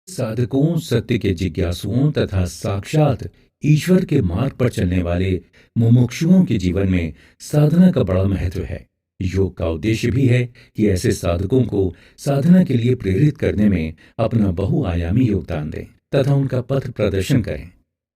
साधकों, सत्य के जिज्ञासुओं तथा साक्षात ईश्वर के मार्ग पर चलने वाले मुमुक्षुओं के जीवन में साधना का बड़ा महत्व है। योग का उद्देश्य भी है कि ऐसे साधकों को साधना के लिए प्रेरित करने में अपना बहुआयामी योगदान दें तथा उनका पथ प्रदर्शन करें।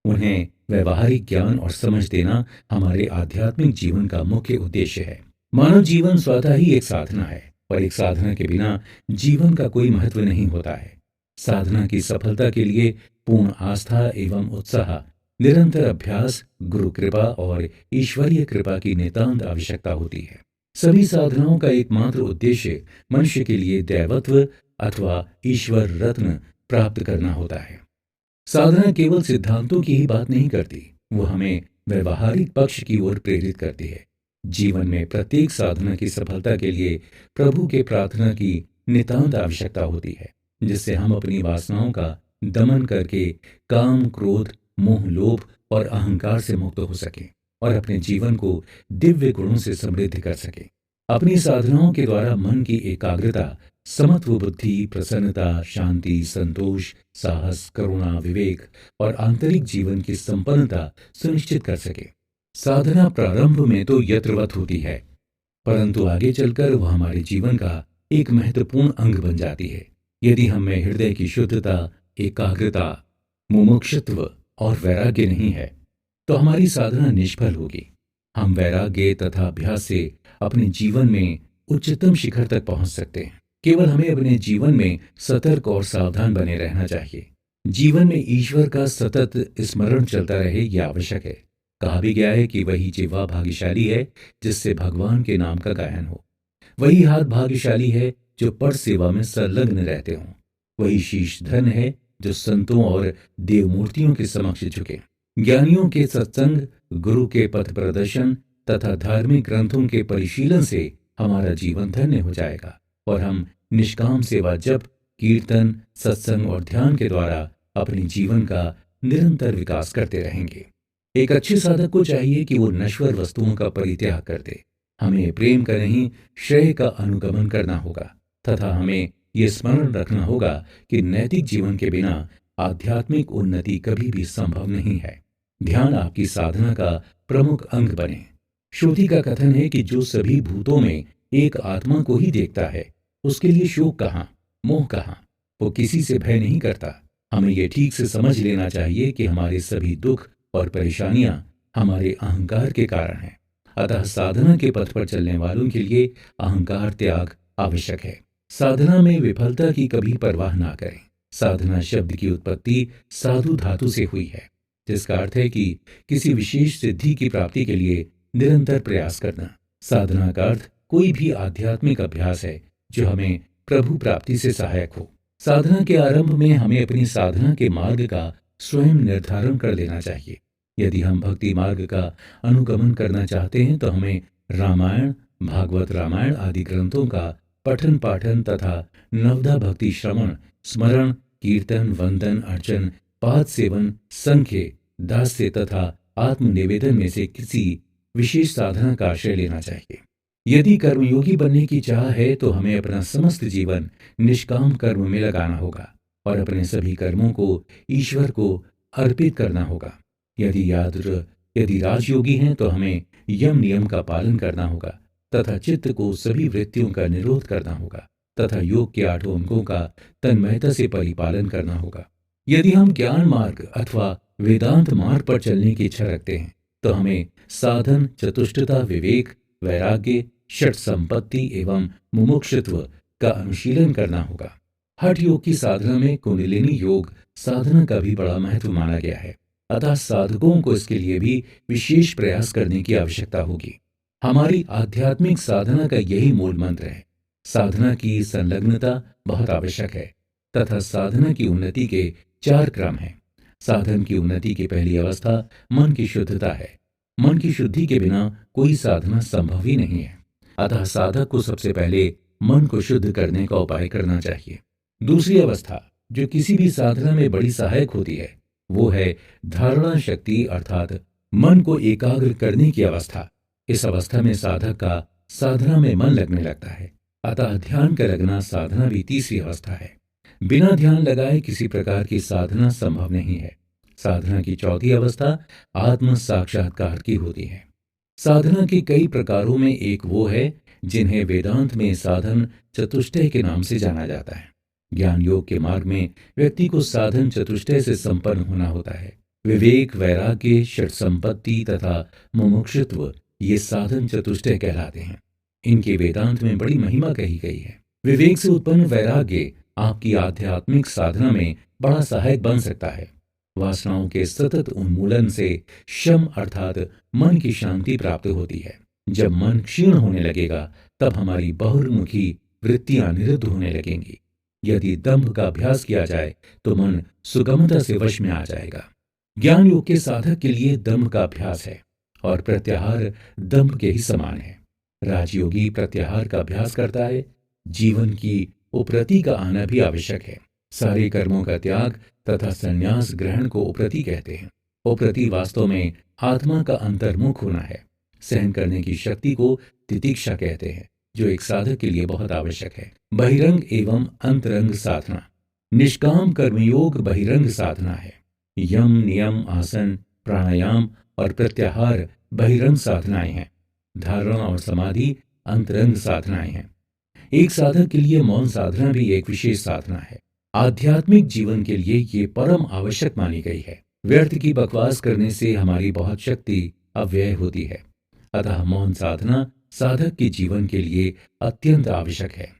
उन्हें व्यवहारिक ज्ञान और समझ देना हमारे आध्यात्मिक जीवन का मुख्य उद्देश्य है। मानव जीवन स्वतः ही एक साधना है, पर एक साधना के बिना जीवन का कोई महत्व नहीं होता है। साधना की सफलता के लिए पूर्ण आस्था एवं उत्साह, निरंतर अभ्यास, गुरु कृपा और ईश्वरीय कृपा की नितांत आवश्यकता होती है। सभी साधनाओं का एकमात्र उद्देश्य मनुष्य के लिए दैवत्व अथवा ईश्वर रत्न प्राप्त करना होता है। साधना केवल सिद्धांतों की ही बात नहीं करती, वो हमें व्यवहारिक पक्ष की ओर प्रेरित करती है। जीवन में प्रत्येक साधना की सफलता के लिए प्रभु के प्रार्थना की नितांत आवश्यकता होती है, जिससे हम अपनी वासनाओं का दमन करके काम, क्रोध, मोह, लोभ और अहंकार से मुक्त हो सकें और अपने जीवन को दिव्य गुणों से समृद्ध कर सकें। अपनी साधनाओं के द्वारा मन की एकाग्रता, समत्व बुद्धि, प्रसन्नता, शांति, संतोष, साहस, करुणा, विवेक और आंतरिक जीवन की संपन्नता सुनिश्चित कर सके। साधना प्रारंभ में तो यत्रवत होती है, परंतु आगे चलकर वह हमारे जीवन का एक महत्वपूर्ण अंग बन जाती है। यदि हमें हृदय की शुद्धता, एकाग्रता, मुमुक्षुत्व और वैराग्य नहीं है, तो हमारी साधना निष्फल होगी। हम वैराग्य तथा अभ्यास से अपने जीवन में उच्चतम शिखर तक पहुंच सकते हैं। केवल हमें अपने जीवन में सतर्क और सावधान बने रहना चाहिए। जीवन में ईश्वर का सतत स्मरण चलता रहे, यह आवश्यक है। कहा भी गया है कि वही जिह्वा भाग्यशाली है जिससे भगवान के नाम का गायन हो। वही हाथ भाग्यशाली है जो पर सेवा में संलग्न रहते हों। वही शीश धन है जो संतों और देवमूर्तियों के समक्ष झुके। ज्ञानियों के सत्संग, गुरु के पथ प्रदर्शन तथा धार्मिक ग्रंथों के परिशीलन से हमारा जीवन धन्य हो जाएगा और हम निष्काम सेवा, जप, कीर्तन, सत्संग और ध्यान के द्वारा अपने जीवन का निरंतर विकास करते रहेंगे। एक अच्छे साधक को चाहिए कि वो नश्वर वस्तुओं का परित्याग कर दे। हमें प्रेम का नहीं, श्रेय का अनुगमन करना होगा तथा हमें ये स्मरण रखना होगा कि नैतिक जीवन के बिना आध्यात्मिक उन्नति कभी भी संभव नहीं है। ध्यान आपकी साधना का प्रमुख अंग बने। श्रुति का कथन है कि जो सभी भूतों में एक आत्मा को ही देखता है, उसके लिए शोक कहाँ, मोह कहाँ। वो किसी से भय नहीं करता। हमें ये ठीक से समझ लेना चाहिए कि हमारे सभी दुख और परेशानियां हमारे अहंकार के कारण हैं। अतः साधना के पथ पर चलने वालों के लिए अहंकार त्याग आवश्यक है। साधना में विफलता की कभी परवाह ना करें। साधना शब्द की उत्पत्ति साधु धातु से हुई है, जिसका अर्थ है कि किसी विशेष सिद्धि की प्राप्ति के लिए निरंतर प्रयास करना। साधना का अर्थ कोई भी आध्यात्मिक अभ्यास है जो हमें प्रभु प्राप्ति से सहायक हो। साधना के आरंभ में हमें अपनी साधना के मार्ग का स्वयं निर्धारण कर लेना चाहिए। यदि हम भक्ति मार्ग का अनुगमन करना चाहते हैं तो हमें रामायण, भागवत रामायण आदि ग्रंथों का पठन पाठन तथा नवदा भक्ति श्रवण, स्मरण, कीर्तन, वंदन, अर्चन, पाद सेवन, संख्य, दास्य तथा आत्मनिवेदन में से किसी विशेष साधना का आश्रय लेना चाहिए। यदि कर्मयोगी बनने की चाह है तो हमें अपना समस्त जीवन निष्काम कर्म में लगाना होगा और अपने सभी कर्मों को ईश्वर को अर्पित करना होगा। यदि राजयोगी हैं तो हमें यम नियम का पालन करना होगा तथा चित्त को सभी वृत्तियों का निरोध करना होगा तथा योग के 8 अंगों का तन्मयता से परिपालन करना होगा। यदि हम ज्ञान मार्ग अथवा वेदांत मार्ग पर चलने की इच्छा रखते हैं तो हमें साधन, चतुष्टता, विवेक, वैराग्य, षट संपत्ति एवं मुमुक्षुत्व का अनुशीलन करना होगा। हठ योग की साधना में कुंडलिनी योग साधना का भी बड़ा महत्व माना गया है। अतः साधकों को इसके लिए भी विशेष प्रयास करने की आवश्यकता होगी। हमारी आध्यात्मिक साधना का यही मूल मंत्र है। साधना की संलग्नता बहुत आवश्यक है तथा साधना की उन्नति के 4 क्रम हैं। साधन की उन्नति की पहली अवस्था मन की शुद्धता है। मन की शुद्धि के बिना कोई साधना संभव ही नहीं है। अतः साधक को सबसे पहले मन को शुद्ध करने का उपाय करना चाहिए। दूसरी अवस्था जो किसी भी साधना में बड़ी सहायक होती है वो है धारणा शक्ति अर्थात मन को एकाग्र करने की अवस्था। इस अवस्था में साधक का साधना में मन लगने लगता है। अतः ध्यान का लगना साधना भी तीसरी अवस्था है। बिना ध्यान लगाए किसी प्रकार की साधना संभव नहीं है। साधना की चौथी अवस्था आत्म साक्षात्कार की होती है। साधना के कई प्रकारों में एक वो है जिन्हें वेदांत में साधन चतुष्टय के नाम से जाना जाता है। ज्ञान योग के मार्ग में व्यक्ति को साधन चतुष्टय से संपन्न होना होता है। विवेक, वैराग्य, षट संपत्ति तथा मुमुक्षुत्व ये साधन चतुष्टय कहलाते हैं। इनके वेदांत में बड़ी महिमा कही गई है। विवेक से उत्पन्न वैराग्य आपकी आध्यात्मिक साधना में बड़ा सहायक बन सकता है। वासनाओं के सतत उन्मूलन से शम अर्थात मन की शांति प्राप्त होती है। जब मन क्षीण होने लगेगा तब हमारी बहुर्मुखी वृत्तियां निरुद्ध होने लगेंगी। यदि दंभ का अभ्यास किया जाए तो मन सुगमता से वश में आ जाएगा। ज्ञान योग के साधक के लिए दंभ का अभ्यास है और प्रत्याहार दंभ के ही समान है। राजयोगी प्रत्याहार का अभ्यास करता है। जीवन की उपरति का आना भी आवश्यक है। सारे कर्मों का त्याग तथा संन्यास ग्रहण को उपरति कहते हैं। उपरति वास्तव में आत्मा का अंतर्मुख होना है। सहन करने की शक्ति को तितिक्षा कहते हैं, जो एक साधक के लिए बहुत आवश्यक है। बहिरंग एवं अंतरंग साधना। निष्काम कर्मयोग बहिरंग साधना है। यम, नियम, आसन, प्राणायाम और प्रत्याहार बहिरंग साधनाएं हैं। धारणा और समाधि अंतरंग साधनाएं हैं। एक साधक के लिए मौन साधना भी एक विशेष साधना है। आध्यात्मिक जीवन के लिए ये परम आवश्यक मानी गई है। व्यर्थ की बकवास करने से हमारी बहुत शक्ति अव्यय होती है। अतः मौन साधना साधक के जीवन के लिए अत्यंत आवश्यक है।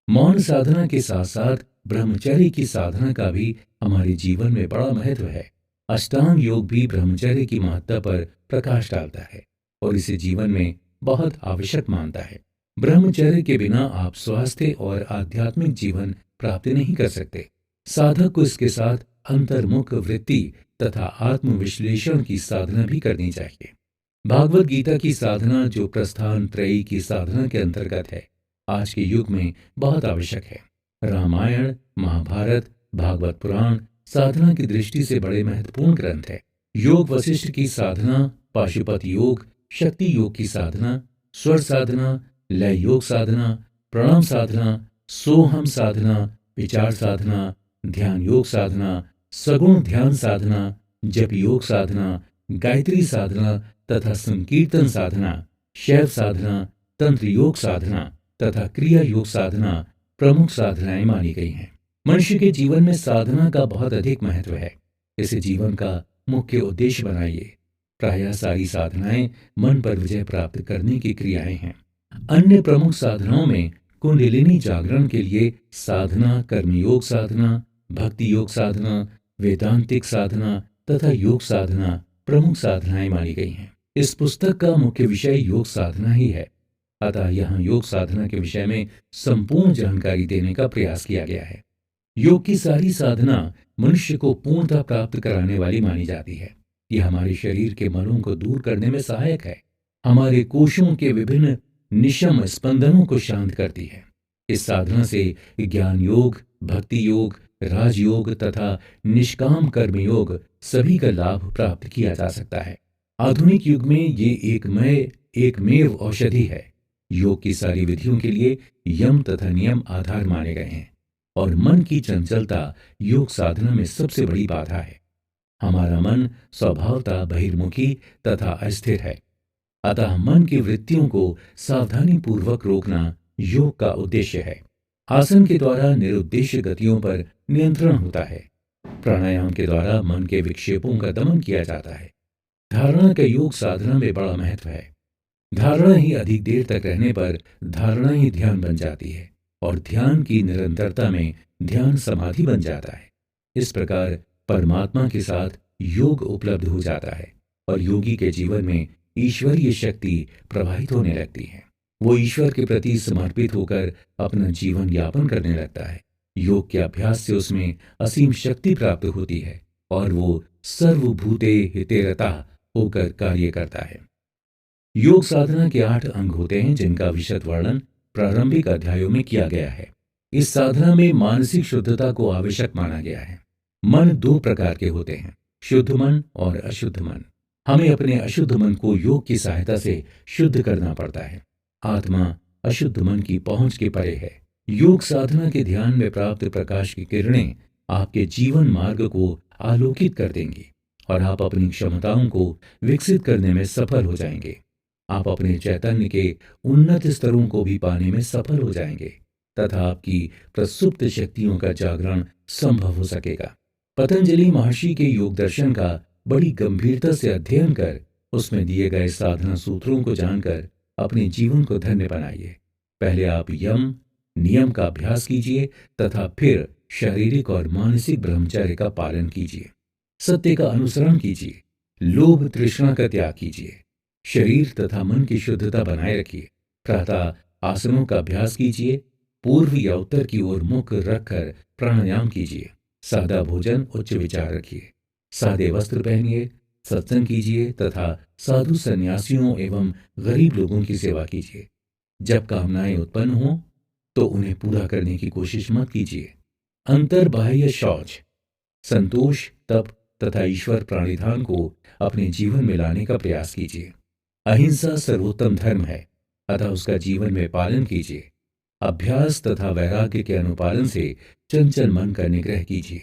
मौन साधना के साथ साथ ब्रह्मचर्य की साधना का भी हमारे जीवन में बड़ा महत्व है। अष्टांग योग भी ब्रह्मचर्य की महत्ता पर प्रकाश डालता है और इसे जीवन में बहुत आवश्यक मानता है। ब्रह्मचर्य के बिना आप स्वास्थ्य और आध्यात्मिक जीवन प्राप्त नहीं कर सकते। साधक को इसके साथ अंतर्मुख वृत्ति तथा आत्मविश्लेषण की साधना भी करनी चाहिए। भागवत गीता की साधना, जो प्रस्थान त्रयी की साधना के अंतर्गत है, आज के युग में बहुत आवश्यक है। रामायण, महाभारत, भागवत पुराण साधना की दृष्टि से बड़े महत्वपूर्ण ग्रंथ है। योग वशिष्ठ की साधना, पाशुपत योग, शक्ति योग की साधना, स्वर साधना, लय योग साधना, प्रणाम साधना, सोहम साधना, विचार साधना, ध्यान योग साधना, सगुण ध्यान साधना, जप योग साधना, गायत्री साधना तथा संकीर्तन साधना, शैव साधना, तंत्र योग साधना तथा क्रिया योग साधना प्रमुख साधनाएं मानी गई हैं। मनुष्य के जीवन में साधना का बहुत अधिक महत्व है। इसे जीवन का मुख्य उद्देश्य बनाइए। प्रायः सारी साधनाएं मन पर विजय प्राप्त करने की क्रियाएं हैं। अन्य प्रमुख साधनाओं में कुंडलिनी जागरण के लिए साधना, कर्मयोग साधना, भक्ति योग साधना, वेदांतिक साधना तथा योग साधना प्रमुख साधनाएं मानी गई हैं। इस पुस्तक का मुख्य विषय योग साधना ही है। अतः यहाँ योग साधना के विषय में संपूर्ण जानकारी देने का प्रयास किया गया है। योग की सारी साधना मनुष्य को पूर्णता प्राप्त कराने वाली मानी जाती है। यह हमारे शरीर के मलों को दूर करने में सहायक है। हमारे कोशों के विभिन्न निशम स्पंदनों को शांत करती है। इस साधना से ज्ञान योग, भक्ति योग, राजयोग तथा निष्काम कर्म योग सभी का लाभ प्राप्त किया जा सकता है। आधुनिक युग में ये एकमेव औषधि है। योग की सारी विधियों के लिए यम तथा नियम आधार माने गए हैं और मन की चंचलता योग साधना में सबसे बड़ी बाधा है। हमारा मन स्वभावतः बहिर्मुखी तथा अस्थिर है। अतः मन की वृत्तियों को सावधानी पूर्वक रोकना योग का उद्देश्य है। आसन के द्वारा निरुद्देश्य गतियों पर नियंत्रण होता है। प्राणायाम के द्वारा मन के विक्षेपों का दमन किया जाता है। धारणा का योग साधना में बड़ा महत्व है। धारणा ही अधिक देर तक रहने पर धारणा ही ध्यान बन जाती है और ध्यान की निरंतरता में ध्यान समाधि बन जाता है। इस प्रकार परमात्मा के साथ योग उपलब्ध हो जाता है और योगी के जीवन में ईश्वरीय शक्ति प्रवाहित होने लगती है। वो ईश्वर के प्रति समर्पित होकर अपना जीवन यापन करने लगता है। योग के अभ्यास से उसमें असीम शक्ति प्राप्त होती है और वो सर्वभूते हितेरतः होकर कार्य करता है। योग साधना के 8 अंग होते हैं, जिनका विशद वर्णन प्रारंभिक अध्यायों में किया गया है। इस साधना में मानसिक शुद्धता को आवश्यक माना गया है। मन 2 प्रकार के होते हैं, शुद्ध मन और अशुद्ध मन। हमें अपने अशुद्ध मन को योग की सहायता से शुद्ध करना पड़ता है। आत्मा अशुद्ध मन की पहुंच के परे है। योग साधना के ध्यान में प्राप्त प्रकाश की किरणें आपके जीवन मार्ग को आलोकित कर देंगी और आप अपनी क्षमताओं को विकसित करने में सफल हो जाएंगे। आप अपने चैतन्य के उन्नत स्तरों को भी पाने में सफल हो जाएंगे तथा आपकी प्रसुप्त शक्तियों का जागरण संभव हो सकेगा। पतंजलि महर्षि के योग दर्शन का बड़ी गंभीरता से अध्ययन कर उसमें दिए गए साधना सूत्रों को जानकर अपने जीवन को धन्य बनाइए। पहले आप यम नियम का अभ्यास कीजिए तथा फिर शारीरिक और मानसिक ब्रह्मचर्य का पालन कीजिए। सत्य का अनुसरण कीजिए, लोभ तृष्णा का त्याग कीजिए, शरीर तथा मन की शुद्धता बनाए रखिए। प्रातः आसनों का अभ्यास कीजिए, पूर्व या उत्तर की ओर मुख रखकर प्राणायाम कीजिए। सादा भोजन उच्च विचार रखिए, सादे वस्त्र पहनिए, सत्संग कीजिए तथा साधु सन्यासियों एवं गरीब लोगों की सेवा कीजिए। जब कामनाएं उत्पन्न हों तो उन्हें पूरा करने की कोशिश मत कीजिए। अंतर बाह्य शौच, संतोष, तप तथा ईश्वर प्राणिधान को अपने जीवन में लाने का प्रयास कीजिए। अहिंसा सर्वोत्तम धर्म है, अतः उसका जीवन में पालन कीजिए। अभ्यास तथा वैराग्य के अनुपालन से चंचल मन का निग्रह कीजिए।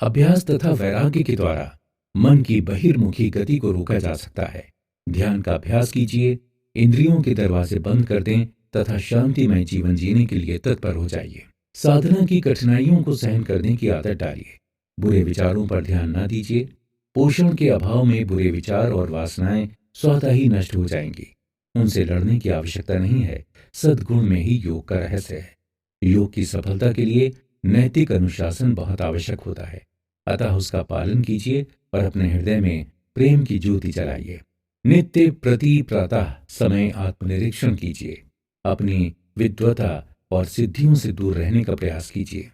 अभ्यास तथा वैराग्य के द्वारा मन की बहिर्मुखी गति को रोका जा सकता है। ध्यान का अभ्यास कीजिए, इंद्रियों के दरवाजे बंद कर दें तथा शांतिमय जीवन जीने के लिए तत्पर हो जाइए। साधना की कठिनाइयों को सहन करने की आदत डालिए। बुरे विचारों पर ध्यान न दीजिए। पोषण के अभाव में बुरे विचार और वासनाएं स्वतः ही नष्ट हो जाएंगी। उनसे लड़ने की आवश्यकता नहीं है। सद्गुण में ही योग का रहस्य है। योग की सफलता के लिए नैतिक अनुशासन बहुत आवश्यक होता है, अतः उसका पालन कीजिए और अपने हृदय में प्रेम की ज्योति जलाइए। नित्य प्रति प्रातः समय आत्मनिरीक्षण कीजिए। अपनी विद्वता और सिद्धियों से दूर रहने का प्रयास कीजिए।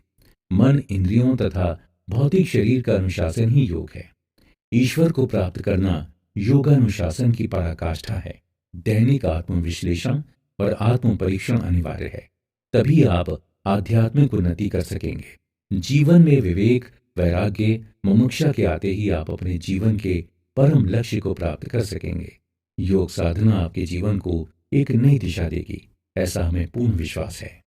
मन, इंद्रियों तथा भौतिक शरीर का अनुशासन ही योग है। ईश्वर को प्राप्त करना योगानुशासन की पराकाष्ठा है। दैनिक आत्मविश्लेषण और आत्म परीक्षण अनिवार्य है, तभी आप आध्यात्मिक उन्नति कर सकेंगे। जीवन में विवेक, वैराग्य, मुमुक्षा के आते ही आप अपने जीवन के परम लक्ष्य को प्राप्त कर सकेंगे। योग साधना आपके जीवन को एक नई दिशा देगी, ऐसा हमें पूर्ण विश्वास है।